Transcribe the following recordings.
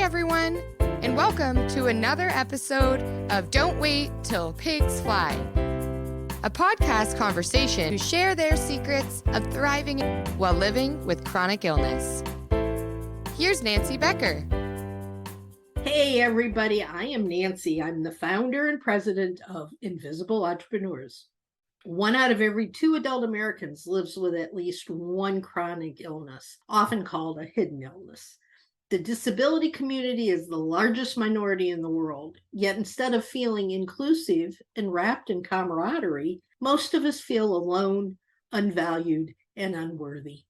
everyone, and welcome to another episode of Don't Wait Till Pigs Fly, a podcast conversation to share their secrets of thriving while living with chronic illness. Here's Nancy Becker. Hey everybody, I am Nancy. I'm the founder and president of Invisible Entrepreneurs. 1 out of every 2 adult Americans lives with at least one chronic illness, often called a hidden illness. The disability community is the largest minority in the world, yet instead of feeling inclusive and wrapped in camaraderie, most of us feel alone, unvalued, and unworthy.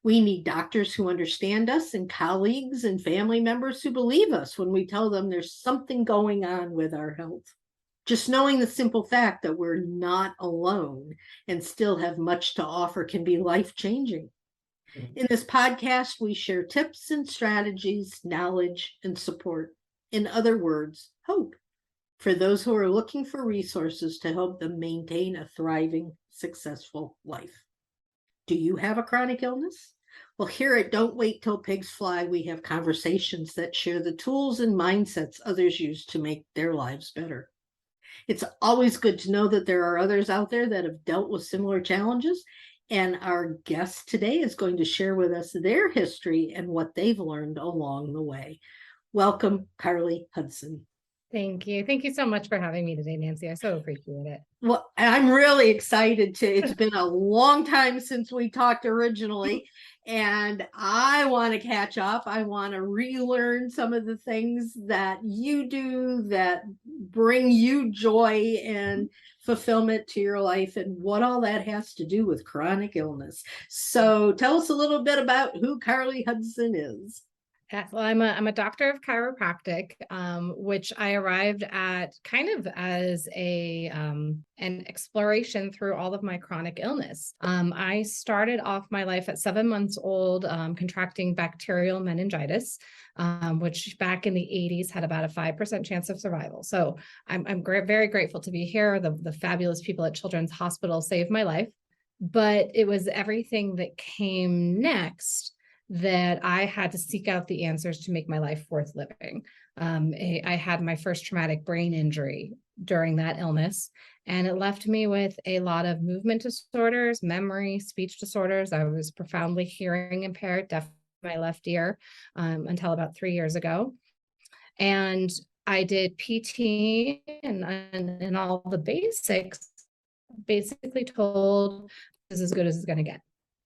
We need doctors who understand us and colleagues and family members who believe us when we tell them there's something going on with our health. Just knowing the simple fact that we're not alone and still have much to offer can be life-changing. In this podcast, we share tips and strategies, knowledge, and support. In other words, hope for those who are looking for resources to help them maintain a thriving, successful life. Do you have a chronic illness? Well, here at Don't Wait Till Pigs Fly, we have conversations that share the tools and mindsets others use to make their lives better. It's always good to know that there are others out there that have dealt with similar challenges, and our guest today is going to share with us their history and what they've learned along the way. Welcome, Carly Hudson. Thank you. Thank you so much for having me today, Nancy. I so appreciate it. Well, I'm really excited it's been a long time since we talked originally, and I want to catch up. I want to relearn some of the things that you do that bring you joy and fulfillment to your life and what all that has to do with chronic illness. So tell us a little bit about who Carly Hudson is. Well, I'm a doctor of chiropractic, which I arrived at kind of as an exploration through all of my chronic illness. I started off my life at 7 months old, contracting bacterial meningitis, which back in the 80s had about a 5% chance of survival. So I'm very grateful to be here. The fabulous people at Children's Hospital saved my life, but it was everything that came next that I had to seek out the answers to make my life worth living. I had my first traumatic brain injury during that illness, and it left me with a lot of movement disorders, memory, speech disorders. I was profoundly hearing impaired, deaf in my left ear, until about 3 years ago. And I did PT and all the basics, basically told this is as good as it's going to get.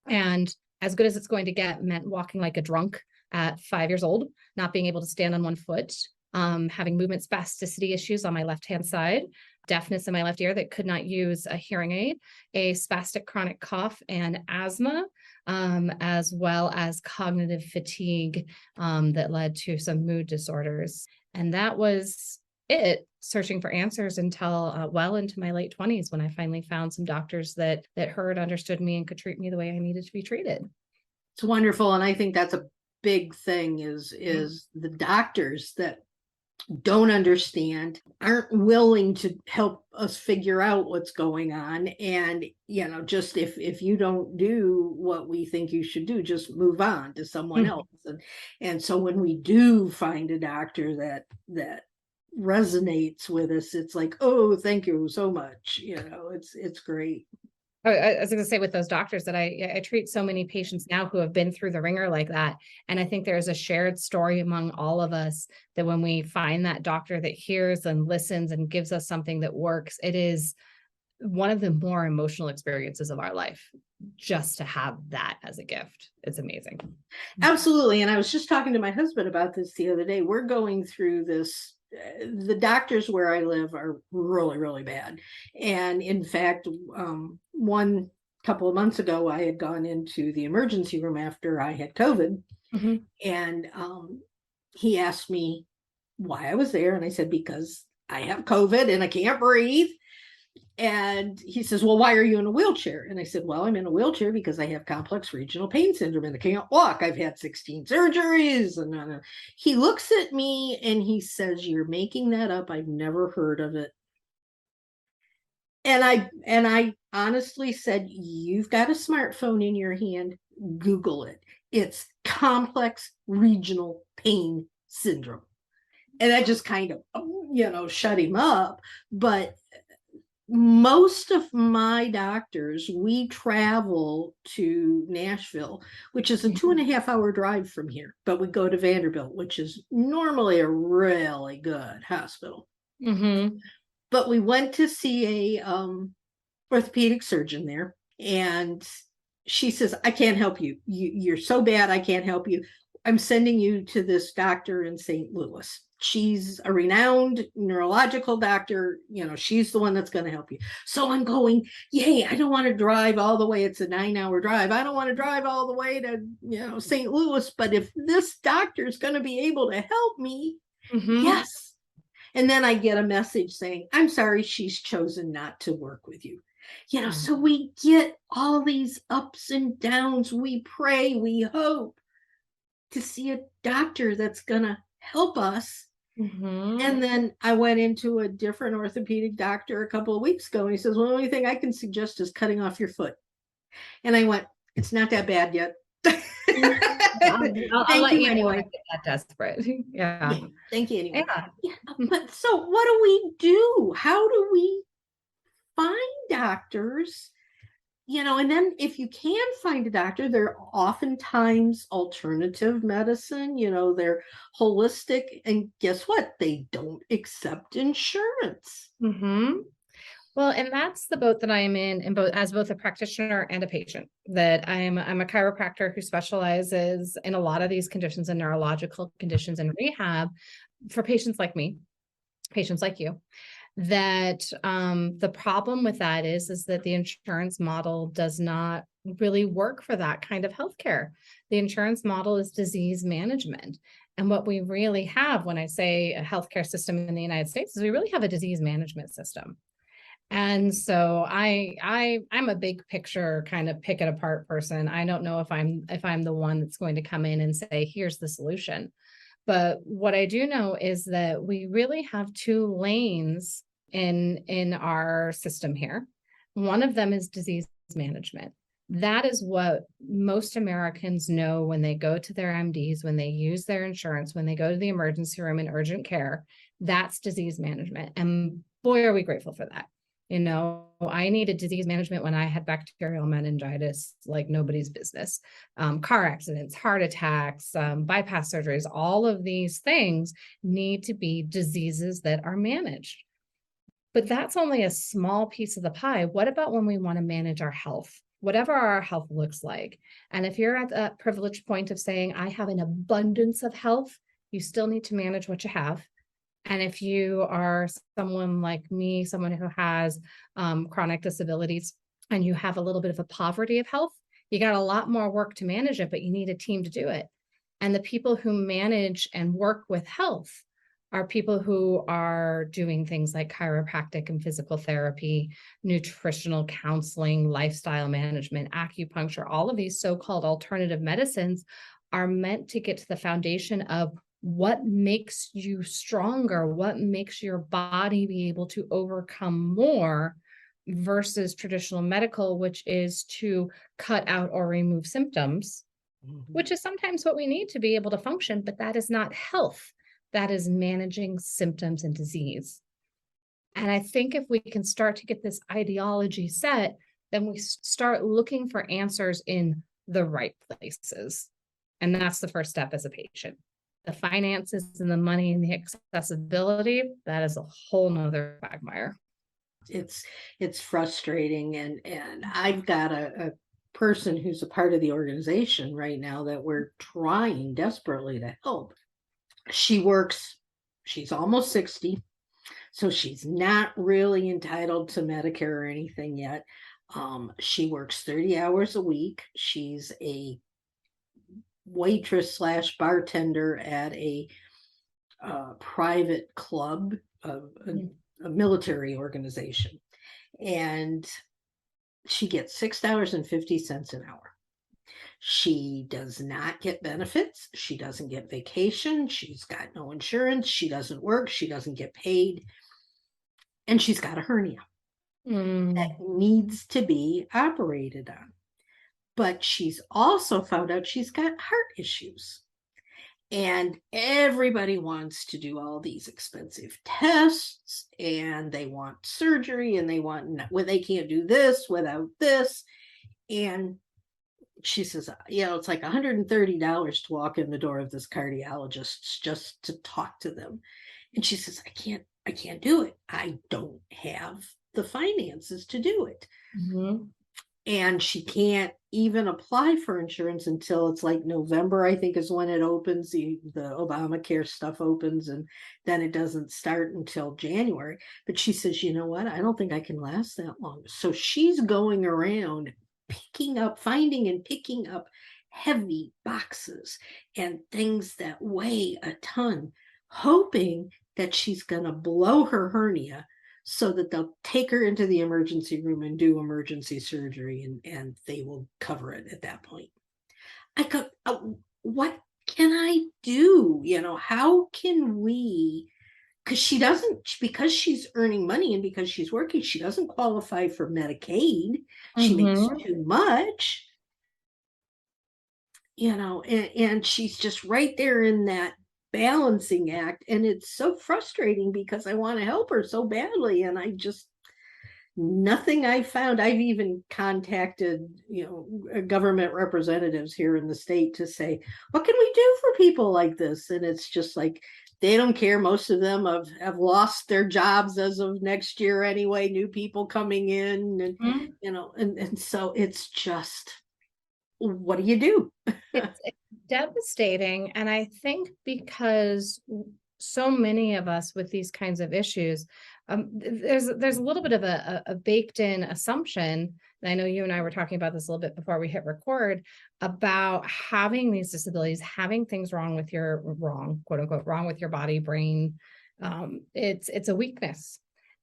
And as good as it's going to get meant walking like a drunk at 5 years old, not being able to stand on one foot, having movement spasticity issues on my left-hand side, deafness in my left ear that could not use a hearing aid, a spastic chronic cough and asthma, as well as cognitive fatigue that led to some mood disorders. And that was it, searching for answers until well into my late 20s when I finally found some doctors that heard, understood me, and could treat me the way I needed to be treated. It's wonderful. And I think that's a big thing is the doctors that don't understand, aren't willing to help us figure out what's going on. And, just if you don't do what we think you should do, just move on to someone else. And so when we do find a doctor that resonates with us, it's like, oh, thank you so much. It's great. I was going to say with those doctors that I treat so many patients now who have been through the ringer like that. And I think there's a shared story among all of us that when we find that doctor that hears and listens and gives us something that works, it is one of the more emotional experiences of our life. Just to have that as a gift, it's amazing. Absolutely. And I was just talking to my husband about this the other day. We're going through this. The doctors where I live are really, really bad. And in fact, one couple of months ago, I had gone into the emergency room after I had COVID. Mm-hmm. And he asked me why I was there. And I said, because I have COVID and I can't breathe. And he says, well, why are you in a wheelchair? And I said, well, I'm in a wheelchair because I have complex regional pain syndrome and I can't walk. I've had 16 surgeries. And he looks at me and he says, you're making that up. I've never heard of it. And I honestly said, you've got a smartphone in your hand. Google it. It's complex regional pain syndrome. And that just kind of, shut him up. But most of my doctors, we travel to Nashville, which is a 2.5 hour drive from here, but we go to Vanderbilt, which is normally a really good hospital. Mm-hmm. But we went to see a orthopedic surgeon there, and she says, I can't help you. You're so bad, I can't help you. I'm sending you to this doctor in St. Louis. She's a renowned neurological doctor. She's the one that's going to help you. So I'm going, yay, I don't want to drive all the way. It's a 9-hour drive. I don't want to drive all the way to, St. Louis. But if this doctor is going to be able to help me, yes. And then I get a message saying, I'm sorry, she's chosen not to work with you. So we get all these ups and downs. We pray, we hope to see a doctor that's going to help us. And then I went into a different orthopedic doctor a couple of weeks ago, and he says, well, the only thing I can suggest is cutting off your foot. And I went, it's not that bad yet. I'll let you anyway. Get that desperate. Yeah. Thank you anyway. Yeah. But so what do we do? How do we find doctors? And then if you can find a doctor, they're oftentimes alternative medicine, they're holistic. And guess what? They don't accept insurance. Well, and that's the boat that I am in as both a practitioner and a patient. That I'm a chiropractor who specializes in a lot of these conditions and neurological conditions and rehab for patients like me, patients like you. That the problem with that is that the insurance model does not really work for that kind of healthcare. The insurance model is disease management. And what we really have, when I say a healthcare system in the United States, is we really have a disease management system. And so I'm a big picture kind of pick it apart person. I don't know if I'm the one that's going to come in and say, here's the solution. But what I do know is that we really have two lanes in our system here. One of them is disease management. That is what most Americans know when they go to their MDs, when they use their insurance, when they go to the emergency room in urgent care. That's disease management. And boy, are we grateful for that. I needed disease management when I had bacterial meningitis like nobody's business. Car accidents, heart attacks, bypass surgeries, all of these things need to be diseases that are managed. But that's only a small piece of the pie. What about when we want to manage our health, whatever our health looks like? And if you're at that privileged point of saying, I have an abundance of health, you still need to manage what you have. And if you are someone like me, someone who has chronic disabilities, and you have a little bit of a poverty of health, you got a lot more work to manage it, but you need a team to do it. And the people who manage and work with health are people who are doing things like chiropractic and physical therapy, nutritional counseling, lifestyle management, acupuncture. All of these so-called alternative medicines are meant to get to the foundation of what makes you stronger, what makes your body be able to overcome more, versus traditional medical, which is to cut out or remove symptoms, which is sometimes what we need to be able to function, but that is not health. That is managing symptoms and disease. And I think if we can start to get this ideology set, then we start looking for answers in the right places. And that's the first step as a patient. The finances and the money and the accessibility, that is a whole nother quagmire. It's frustrating. And I've got a person who's a part of the organization right now that we're trying desperately to help. She's almost 60, so she's not really entitled to Medicare or anything yet. She works 30 hours a week. She's a waitress / bartender at a private club, a military organization, and she gets $6.50 an hour. She does not get benefits. She doesn't get vacation. She's got no insurance. She doesn't work. She doesn't get paid. And she's got a hernia that needs to be operated on. But she's also found out she's got heart issues. And everybody wants to do all these expensive tests, and they want surgery, and they want, well, they can't do this without this. And she says, it's like $130 to walk in the door of this cardiologist just to talk to them. And she says, I can't do it. I don't have the finances to do it. Mm-hmm. And she can't even apply for insurance until it's like November, I think, is when it opens. The Obamacare stuff opens, and then it doesn't start until January. But she says, you know what? I don't think I can last that long. So she's going around finding and picking up heavy boxes and things that weigh a ton, hoping that she's going to blow her hernia so that they'll take her into the emergency room and do emergency surgery, and they will cover it at that point. I go, what can I do? How can we, because she's earning money and because she's working, she doesn't qualify for Medicaid. She makes too much, and she's just right there in that balancing act. And it's so frustrating because I want to help her so badly. And nothing I found. I've even contacted, government representatives here in the state to say, what can we do for people like this? And it's just like, they don't care. Most of them have lost their jobs as of next year anyway, new people coming in, and, and so it's just, what do you do? It's devastating. And I think because so many of us with these kinds of issues, there's a little bit of a baked in assumption. And I know you and I were talking about this a little bit before we hit record, about having these disabilities, having things quote unquote, wrong with your body, brain. It's a weakness.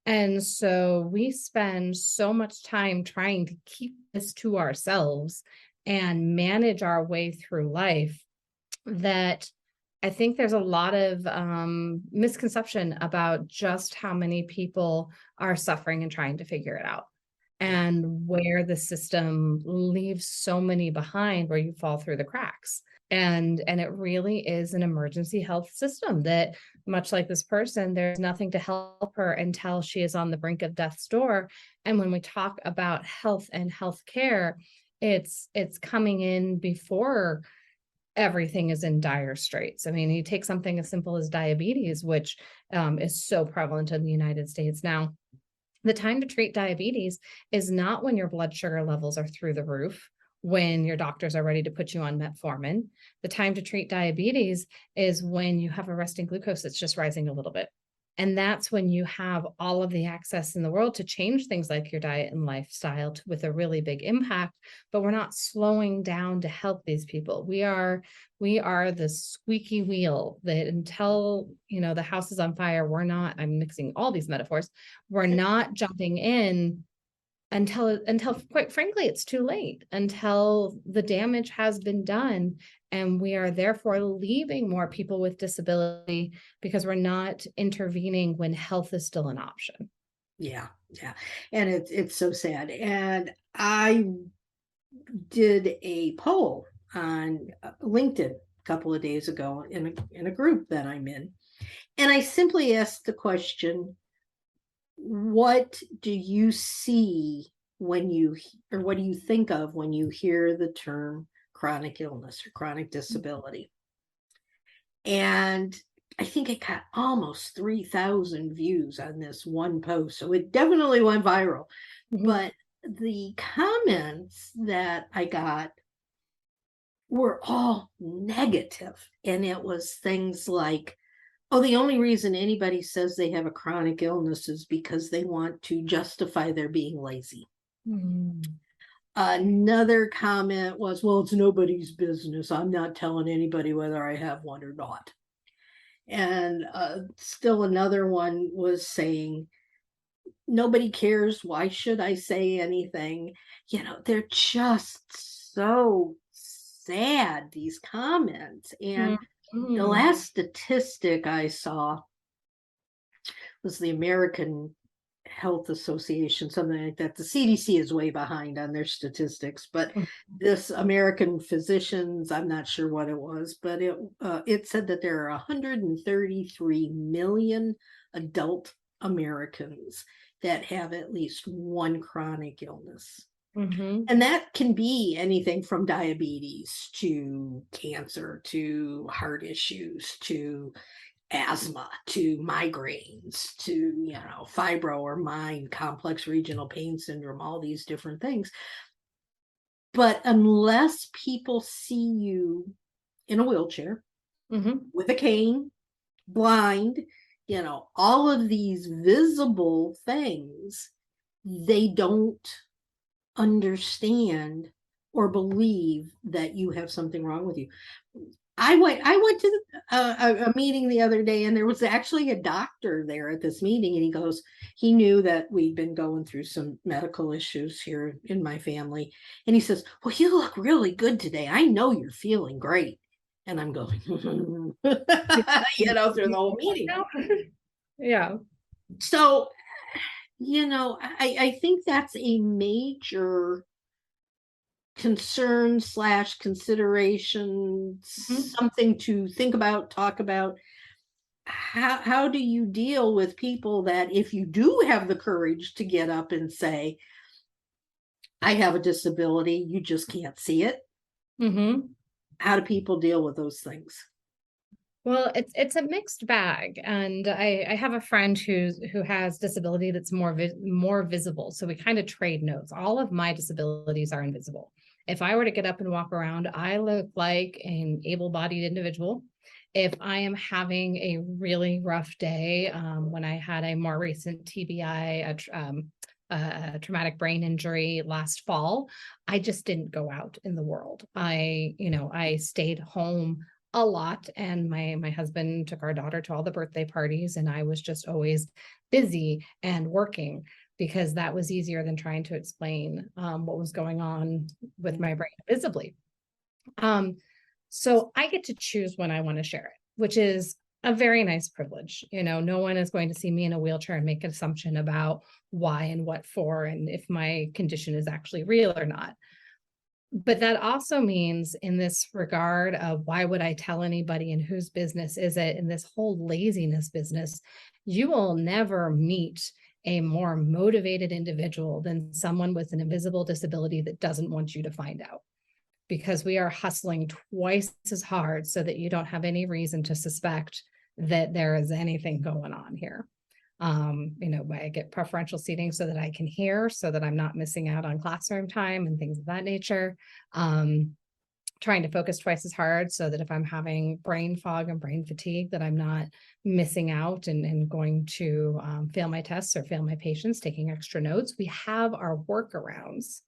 And so we spend so much time trying to keep this to ourselves and manage our way through life that I think there's a lot of misconception about just how many people are suffering and trying to figure it out, and where the system leaves so many behind, where you fall through the cracks. And it really is an emergency health system that, much like this person, there's nothing to help her until she is on the brink of death's door. And when we talk about health and healthcare, it's coming in before everything is in dire straits. I mean, you take something as simple as diabetes, which is so prevalent in the United States now. The time to treat diabetes is not when your blood sugar levels are through the roof, when your doctors are ready to put you on metformin. The time to treat diabetes is when you have a resting glucose that's just rising a little bit. And that's when you have all of the access in the world to change things like your diet and lifestyle with a really big impact. But we're not slowing down to help these people. We are the squeaky wheel that until, the house is on fire, I'm mixing all these metaphors. We're not jumping in until quite frankly, it's too late, until the damage has been done. And we are therefore leaving more people with disability because we're not intervening when health is still an option. Yeah. And it's so sad. And I did a poll on LinkedIn a couple of days ago in a group that I'm in. And I simply asked the question, what do you see what do you think of when you hear the term chronic illness or chronic disability? And I think it got almost 3,000 views on this one post. So it definitely went viral. Mm-hmm. But the comments that I got were all negative. And it was things like, oh, the only reason anybody says they have a chronic illness is because they want to justify their being lazy. Mm. Another comment was, well, it's nobody's business. I'm not telling anybody whether I have one or not. And still another one was saying, nobody cares. Why should I say anything? They're just so sad, these comments. And the last statistic I saw was the American Health Association, something like that. The CDC is way behind on their statistics, but this American Physicians, I'm not sure what it was, but it said that there are 133 million adult Americans that have at least one chronic illness. Mm-hmm. And that can be anything from diabetes to cancer to heart issues to asthma to migraines to fibro or MIND, complex regional pain syndrome, all these different things. But unless people see you in a wheelchair, with a cane, blind, all of these visible things, they don't understand or believe that you have something wrong with you. I went to a meeting the other day, and there was actually a doctor there at this meeting, and he knew that we'd been going through some medical issues here in my family, and he says, "Well, you look really good today. I know you're feeling great." And I'm going, through the whole meeting. Yeah. So, I think that's a major concern / consideration, something to think about, talk about. How do you deal with people that, if you do have the courage to get up and say, I have a disability, you just can't see it? How do people deal with those things? Well, it's a mixed bag, and I have a friend who has disability that's more visible. So we kind of trade notes. All of my disabilities are invisible. If I were to get up and walk around, I look like an able-bodied individual. If I am having a really rough day, when I had a more recent TBI, a traumatic brain injury last fall, I just didn't go out in the world. I stayed home a lot, and my husband took our daughter to all the birthday parties, and I was just always busy and working, because that was easier than trying to explain what was going on with my brain visibly. So I get to choose when I want to share it, which is a very nice privilege. No one is going to see me in a wheelchair and make an assumption about why and what for, and if my condition is actually real or not. But that also means, in this regard of why would I tell anybody and whose business is it, in this whole laziness business, you will never meet a more motivated individual than someone with an invisible disability that doesn't want you to find out, because we are hustling twice as hard so that you don't have any reason to suspect that there is anything going on here. I get preferential seating so that I can hear, so that I'm not missing out on classroom time and things of that nature. Trying to focus twice as hard so that if I'm having brain fog and brain fatigue, that I'm not missing out and going to fail my tests or fail my patients, taking extra notes. We have our workarounds.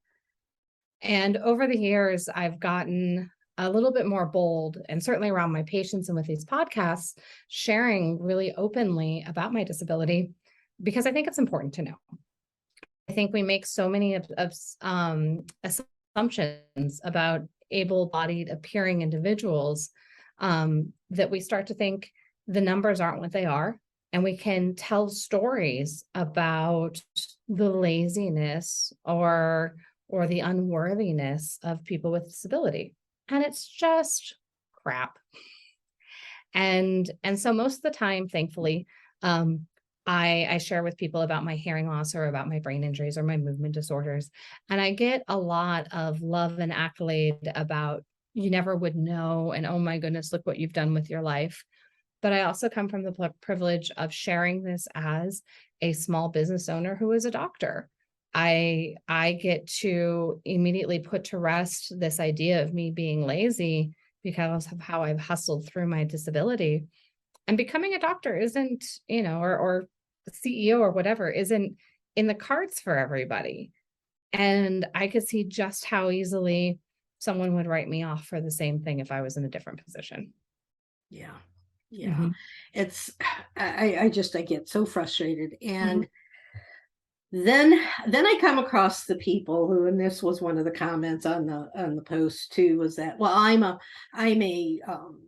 And over the years, I've gotten a little bit more bold, and certainly around my patients and with these podcasts, sharing really openly about my disability, because I think it's important to know. I think we make so many assumptions about able-bodied appearing individuals that we start to think the numbers aren't what they are. And we can tell stories about the laziness or the unworthiness of people with disability. And it's just crap. And so most of the time, thankfully, I share with people about my hearing loss or about my brain injuries or my movement disorders. And I get a lot of love and accolade about, you never would know, and oh my goodness, look what you've done with your life. But I also come from the privilege of sharing this as a small business owner who is a doctor. I get to immediately put to rest this idea of me being lazy because of how I've hustled through my disability. And becoming a doctor isn't, or CEO or whatever, isn't in the cards for everybody. And I could see just how easily someone would write me off for the same thing if I was in a different position. Yeah. It's, I get so frustrated. And then I come across the people who, and this was one of the comments on the post too, was that, well, I'm a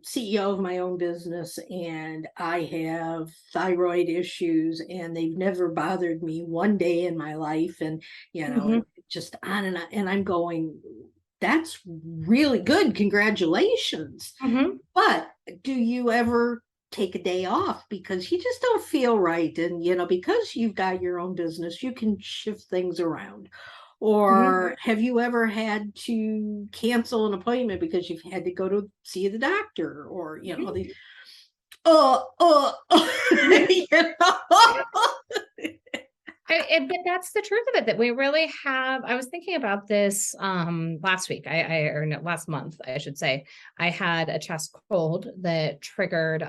CEO of my own business, and I have thyroid issues, and they've never bothered me one day in my life, and just on and on. And I'm going, that's really good, congratulations. But do you ever take a day off because you just don't feel right? And because you've got your own business, you can shift things around. Or have you ever had to cancel an appointment because you've had to go to see the doctor? Or the But that's the truth of it, that we really have. I was thinking about this last week, or no, last month, I should say. I had a chest cold that triggered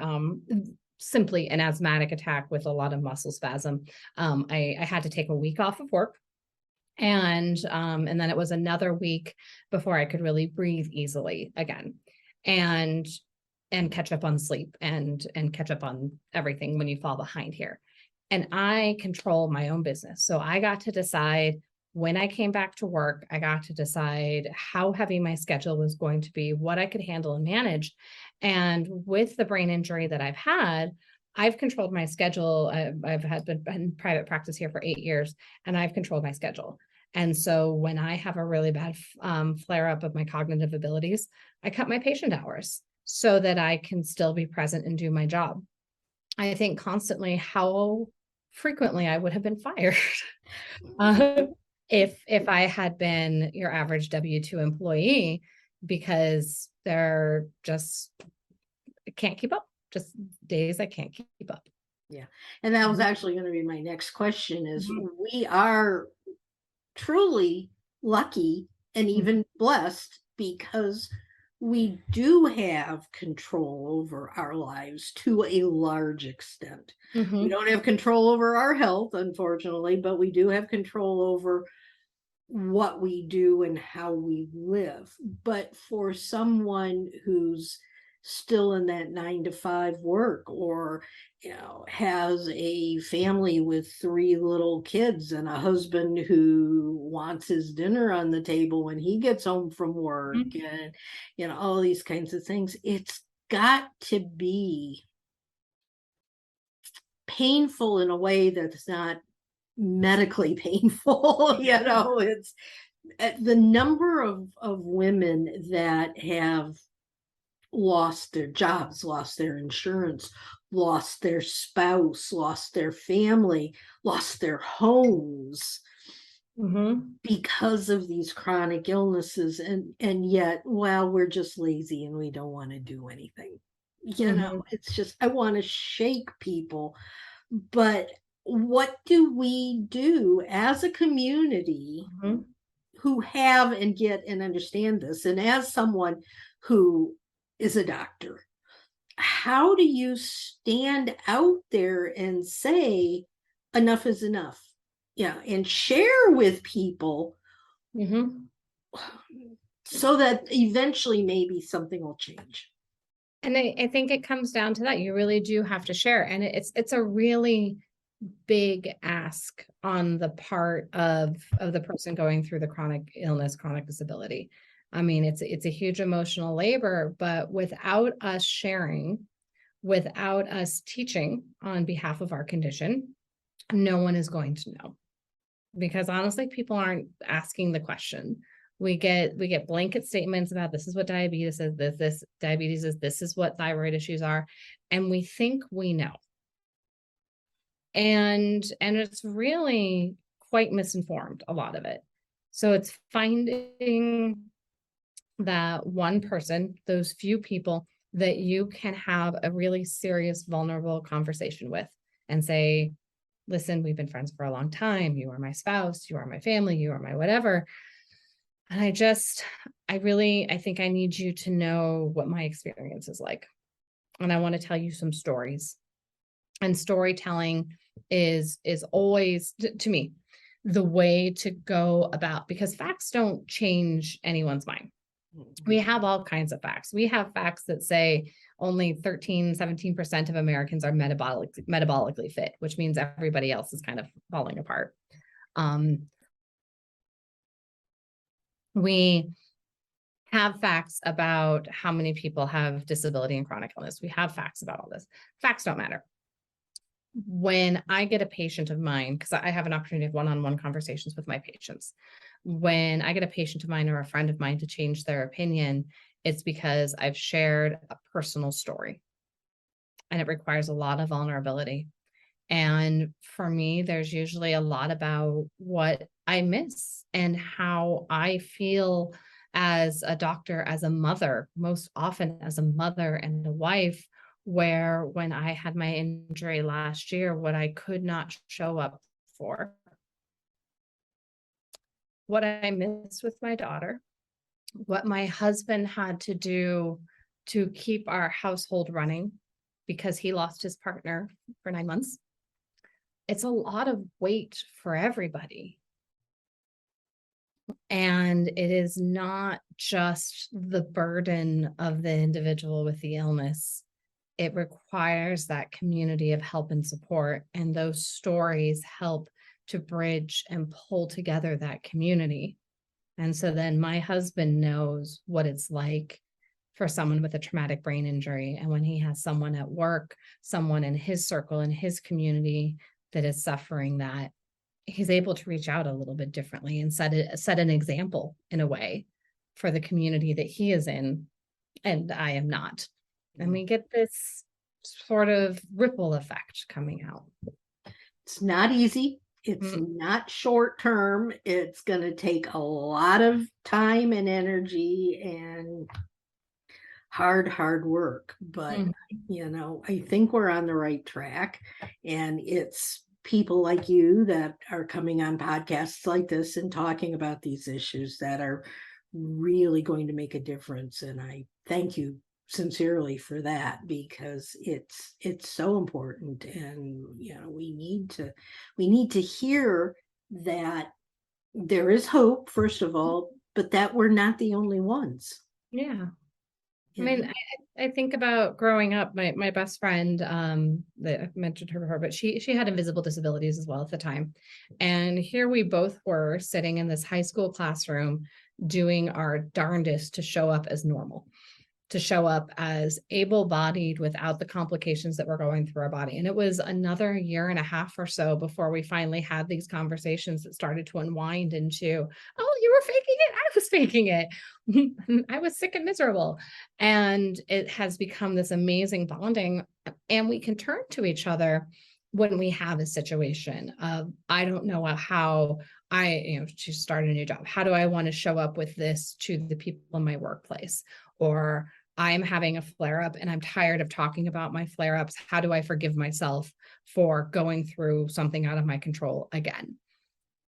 simply an asthmatic attack with a lot of muscle spasm. I had to take a week off of work. And then it was another week before I could really breathe easily again, and catch up on sleep and catch up on everything when you fall behind here. And I control my own business. So I got to decide when I came back to work. I got to decide how heavy my schedule was going to be, what I could handle and manage. And with the brain injury that I've had, I've controlled my schedule. I've been in private practice here for 8 years, and I've controlled my schedule. And so when I have a really bad flare up of my cognitive abilities, I cut my patient hours so that I can still be present and do my job. I think constantly how frequently I would have been fired if I had been your average W-2 employee, because they're just can't keep up. Just days I can't keep up. Yeah. And that was actually going to be my next question, is we are truly lucky and even blessed, because we do have control over our lives to a large extent. We don't have control over our health, unfortunately, but we do have control over what we do and how we live. But for someone who's still in that 9 to 5 work, or has a family with 3 little kids and a husband who wants his dinner on the table when he gets home from work, and all these kinds of things, it's got to be painful in a way that's not medically painful. It's the number of women that have lost their jobs, lost their insurance, lost their spouse, lost their family, lost their homes because of these chronic illnesses. And yet, well, we're just lazy and we don't want to do anything. It's just, I want to shake people. But what do we do as a community who have and get and understand this? And as someone who is a doctor, how do you stand out there and say enough is enough? And share with people so that eventually maybe something will change. And I think it comes down to that. You really do have to share. And it's a really big ask on the part of the person going through the chronic illness, chronic disability. I mean, it's a huge emotional labor, but without us sharing, without us teaching on behalf of our condition, no one is going to know. Because honestly, people aren't asking the question. We get blanket statements about this is what diabetes is, this diabetes is, this is what thyroid issues are, and we think we know. And it's really quite misinformed, a lot of it. So it's finding that one person, those few people that you can have a really serious, vulnerable conversation with and say, listen, we've been friends for a long time. You are my spouse, you are my family, you are my whatever. And I think I need you to know what my experience is like. And I want to tell you some stories. And storytelling is always, to me, the way to go about, because facts don't change anyone's mind. We have all kinds of facts. We have facts that say only 17% of Americans are metabolically fit, which means everybody else is kind of falling apart. We have facts about how many people have disability and chronic illness. We have facts about all this. Facts don't matter. When I get a patient of mine, because I have an opportunity of one-on-one conversations with my patients, when I get a patient of mine or a friend of mine to change their opinion, it's because I've shared a personal story, and it requires a lot of vulnerability. And for me, there's usually a lot about what I miss and how I feel as a doctor, as a mother, most often as a mother and a wife, where when I had my injury last year, what I could not show up for, what I missed with my daughter, what my husband had to do to keep our household running because he lost his partner for 9 months. It's a lot of weight for everybody. And it is not just the burden of the individual with the illness. It requires that community of help and support. And those stories help to bridge and pull together that community. And so then my husband knows what it's like for someone with a traumatic brain injury. And when he has someone at work, someone in his circle, in his community that is suffering that, he's able to reach out a little bit differently and set an example in a way for the community that he is in, and I am not. And we get this sort of ripple effect coming out. It's not easy. It's not short term. It's going to take a lot of time and energy and hard work. But, I think we're on the right track. And it's people like you that are coming on podcasts like this and talking about these issues that are really going to make a difference. And I thank you sincerely for that, because it's so important. And we need to hear that there is hope, first of all, but that we're not the only ones. Yeah. I mean, I think about growing up, my best friend, that I've mentioned her before, but she had invisible disabilities as well at the time. And here we both were sitting in this high school classroom doing our darndest to show up as normal, to show up as able-bodied without the complications that were going through our body. And it was another 1.5 years or so before we finally had these conversations that started to unwind into, oh, you were faking it. I was faking it. I was sick and miserable. And it has become this amazing bonding. And we can turn to each other when we have a situation of, I don't know how she started a new job. How do I want to show up with this to the people in my workplace? Or I'm having a flare up and I'm tired of talking about my flare ups. How do I forgive myself for going through something out of my control again?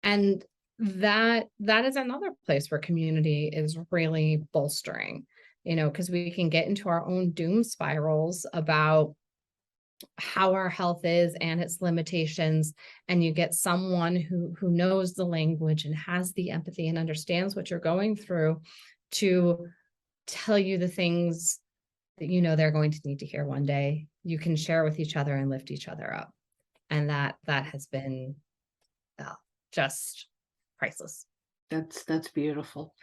And that is another place where community is really bolstering, because we can get into our own doom spirals about how our health is and its limitations, and you get someone who knows the language and has the empathy and understands what you're going through to tell you the things that they're going to need to hear one day. You can share with each other and lift each other up, and that has been just priceless. That's beautiful.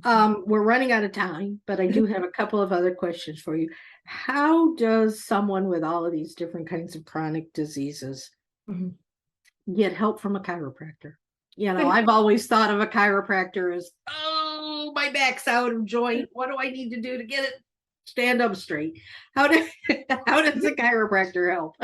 We're running out of time, but I do have a couple of other questions for you. How does someone with all of these different kinds of chronic diseases get help from a chiropractor? I've always thought of a chiropractor as, oh, my back's out of joint. What do I need to do to get it stand up straight? How does a chiropractor help?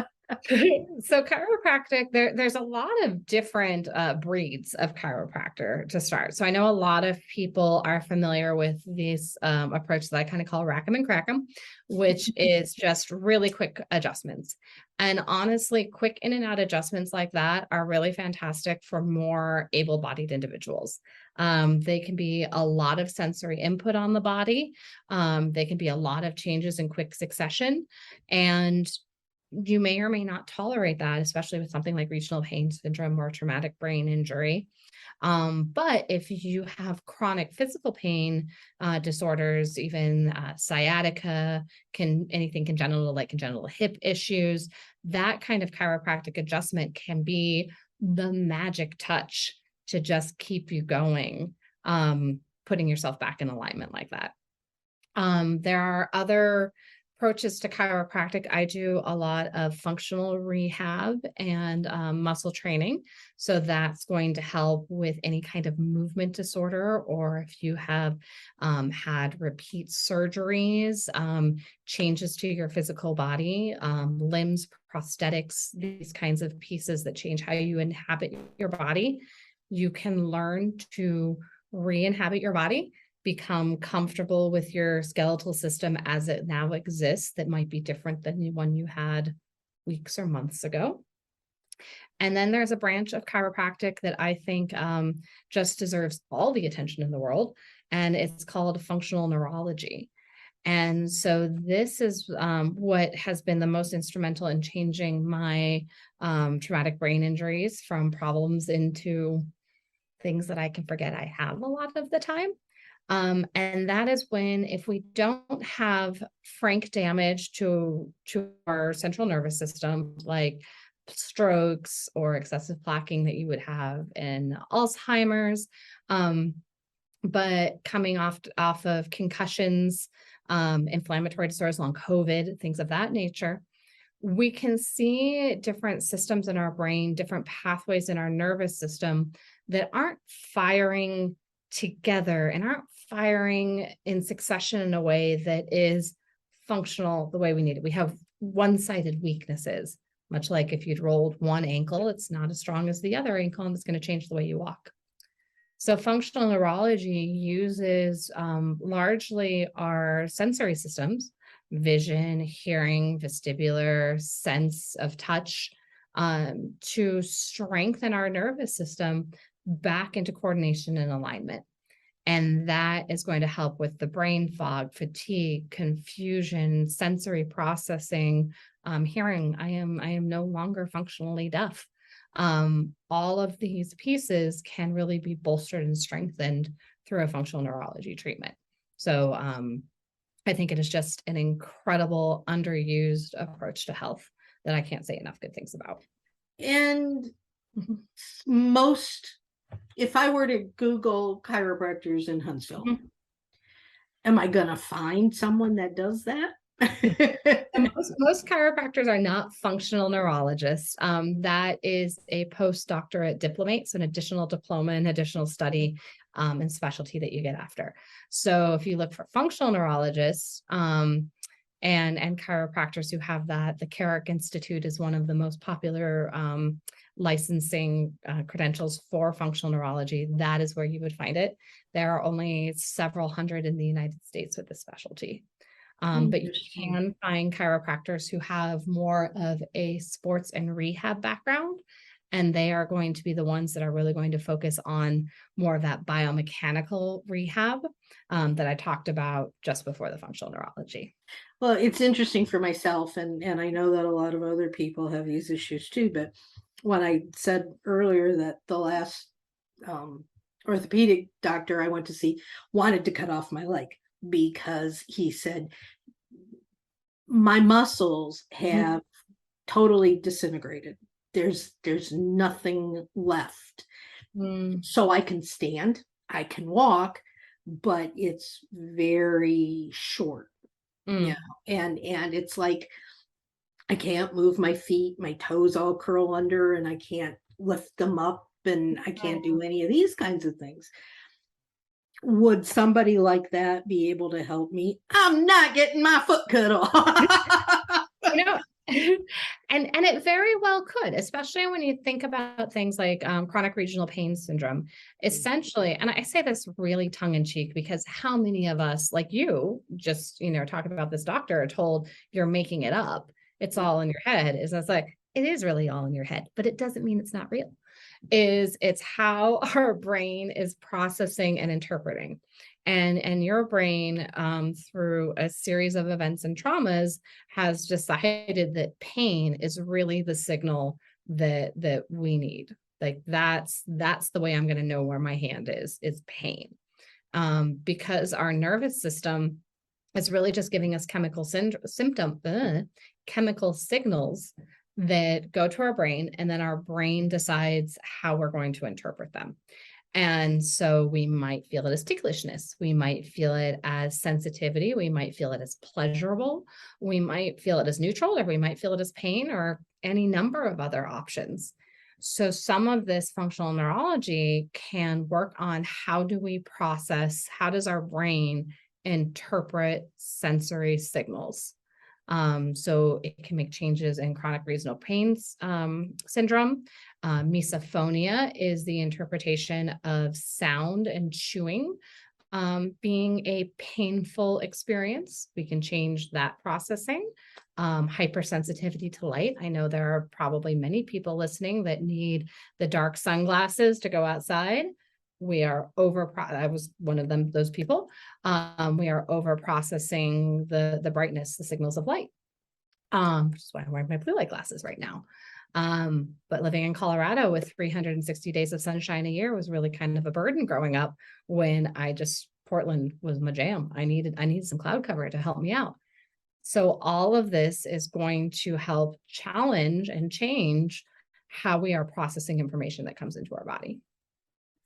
So chiropractic, there's a lot of different breeds of chiropractor to start. So I know a lot of people are familiar with this approach that I kind of call rack 'em and crack 'em, which is just really quick adjustments. And honestly, quick in and out adjustments like that are really fantastic for more able-bodied individuals. They can be a lot of sensory input on the body. They can be a lot of changes in quick succession. And you may or may not tolerate that, especially with something like regional pain syndrome or traumatic brain injury. But if you have chronic physical pain disorders, even sciatica, anything congenital like congenital hip issues, that kind of chiropractic adjustment can be the magic touch to just keep you going, putting yourself back in alignment like that. There are other approaches to chiropractic. I do a lot of functional rehab and muscle training. So that's going to help with any kind of movement disorder, or if you have had repeat surgeries, changes to your physical body, limbs, prosthetics, these kinds of pieces that change how you inhabit your body. You can learn to re-inhabit your body, become comfortable with your skeletal system as it now exists, that might be different than the one you had weeks or months ago. And then there's a branch of chiropractic that I think just deserves all the attention in the world, and it's called functional neurology. And so this is what has been the most instrumental in changing my traumatic brain injuries from problems into things that I can forget I have a lot of the time. And that is when, if we don't have frank damage to our central nervous system, like strokes or excessive plaquing that you would have in Alzheimer's, but coming off of concussions, inflammatory disorders, long COVID, things of that nature, we can see different systems in our brain, different pathways in our nervous system that aren't firing together and aren't firing in succession in a way that is functional the way we need it. We have one-sided weaknesses, much like if you'd rolled one ankle, it's not as strong as the other ankle, and it's going to change the way you walk. So functional neurology uses largely our sensory systems, vision, hearing, vestibular, sense of touch, to strengthen our nervous system back into coordination and alignment. And that is going to help with the brain fog, fatigue, confusion, sensory processing, hearing. I am no longer functionally deaf. All of these pieces can really be bolstered and strengthened through a functional neurology treatment. So I think it is just an incredible underused approach to health that I can't say enough good things about. And if I were to Google chiropractors in Huntsville, am I going to find someone that does that? Most chiropractors are not functional neurologists. That is a postdoctorate diplomate, so an additional diploma and additional study and specialty that you get after. So if you look for functional neurologists and chiropractors who have that, the Carrick Institute is one of the most popular licensing credentials for functional neurology. That is where you would find it. There are only several hundred in the United States with this specialty. But you can find chiropractors who have more of a sports and rehab background, and they are going to be the ones that are really going to focus on more of that biomechanical rehab that I talked about just before the functional neurology. Well, it's interesting for myself, and I know that a lot of other people have these issues too, but when I said earlier that the last orthopedic doctor I went to see wanted to cut off my leg because he said my muscles have totally disintegrated. There's nothing left. So I can stand, I can walk, but it's very short. Yeah. And it's like I can't move my feet, my toes all curl under, and I can't lift them up, and I can't do any of these kinds of things. Would somebody like that be able to help me? I'm not getting my foot cut off. And it very well could, especially when you think about things like chronic regional pain syndrome. Essentially, and I say this really tongue in cheek, because how many of us, like you, just talking about this doctor, are told you're making it up. It's all in your head. It's like, it is really all in your head, but it doesn't mean it's not real. It's how our brain is processing and interpreting. And your brain, through a series of events and traumas, has decided that pain is really the signal that we need. Like that's the way I'm going to know where my hand is pain. Because our nervous system is really just giving us chemical signals that go to our brain, and then our brain decides how we're going to interpret them. And so we might feel it as ticklishness. We might feel it as sensitivity. We might feel it as pleasurable. We might feel it as neutral, or we might feel it as pain, or any number of other options. So some of this functional neurology can work on how do we process, how does our brain interpret sensory signals? So it can make changes in chronic regional pain syndrome. Misophonia is the interpretation of sound and chewing being a painful experience. We can change that processing. Hypersensitivity to light. I know there are probably many people listening that need the dark sunglasses to go outside. We are I was one of them, those people. We are over processing the brightness, the signals of light. Which is why I'm wearing my blue light glasses right now. But living in Colorado with 360 days of sunshine a year was really kind of a burden growing up, when Portland was my jam. I needed some cloud cover to help me out. So all of this is going to help challenge and change how we are processing information that comes into our body.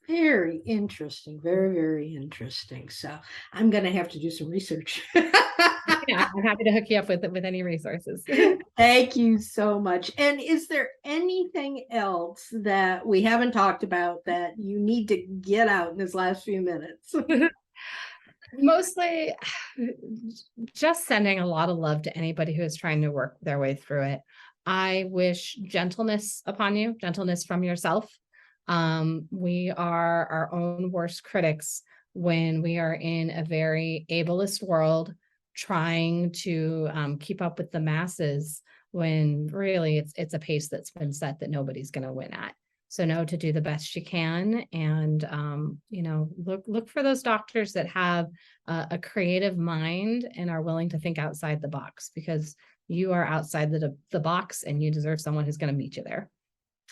Very interesting. Very, very interesting. So I'm going to have to do some research. Yeah, I'm happy to hook you up with any resources. Thank you so much. And is there anything else that we haven't talked about that you need to get out in this last few minutes? Mostly just sending a lot of love to anybody who is trying to work their way through it. I wish gentleness upon you, gentleness from yourself. We are our own worst critics when we are in a very ableist world, trying to keep up with the masses, when really it's a pace that's been set that nobody's going to win at. So know to do the best you can, and look for those doctors that have a creative mind and are willing to think outside the box, because you are outside the box, and you deserve someone who's going to meet you there.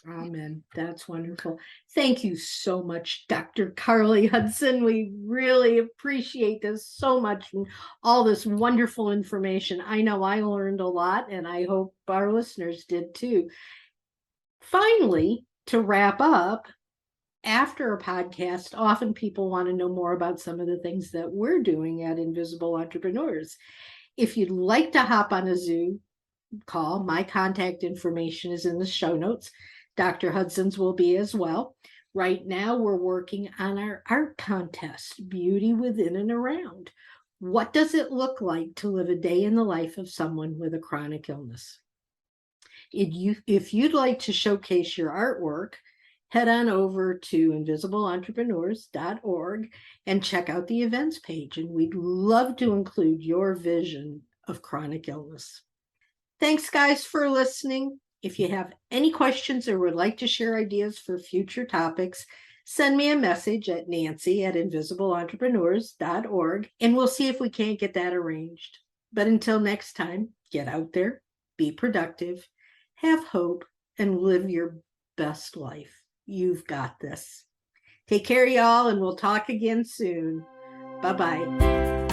Amen. That's wonderful. Thank you so much, Dr. Carly Hudson. We really appreciate this so much, and all this wonderful information. I know I learned a lot, and I hope our listeners did too. Finally, to wrap up, after a podcast, often people want to know more about some of the things that we're doing at Invisible Entrepreneurs. If you'd like to hop on a Zoom call, my contact information is in the show notes. Dr. Hudson's will be as well. Right now, we're working on our art contest, Beauty Within and Around. What does it look like to live a day in the life of someone with a chronic illness? If you'd like to showcase your artwork, head on over to invisibleentrepreneurs.org and check out the events page, and we'd love to include your vision of chronic illness. Thanks, guys, for listening. If you have any questions or would like to share ideas for future topics, send me a message at nancy@invisibleentrepreneurs.org, and we'll see if we can't get that arranged. But until next time, get out there, be productive, have hope, and live your best life. You've got this. Take care, y'all, and we'll talk again soon. Bye-bye.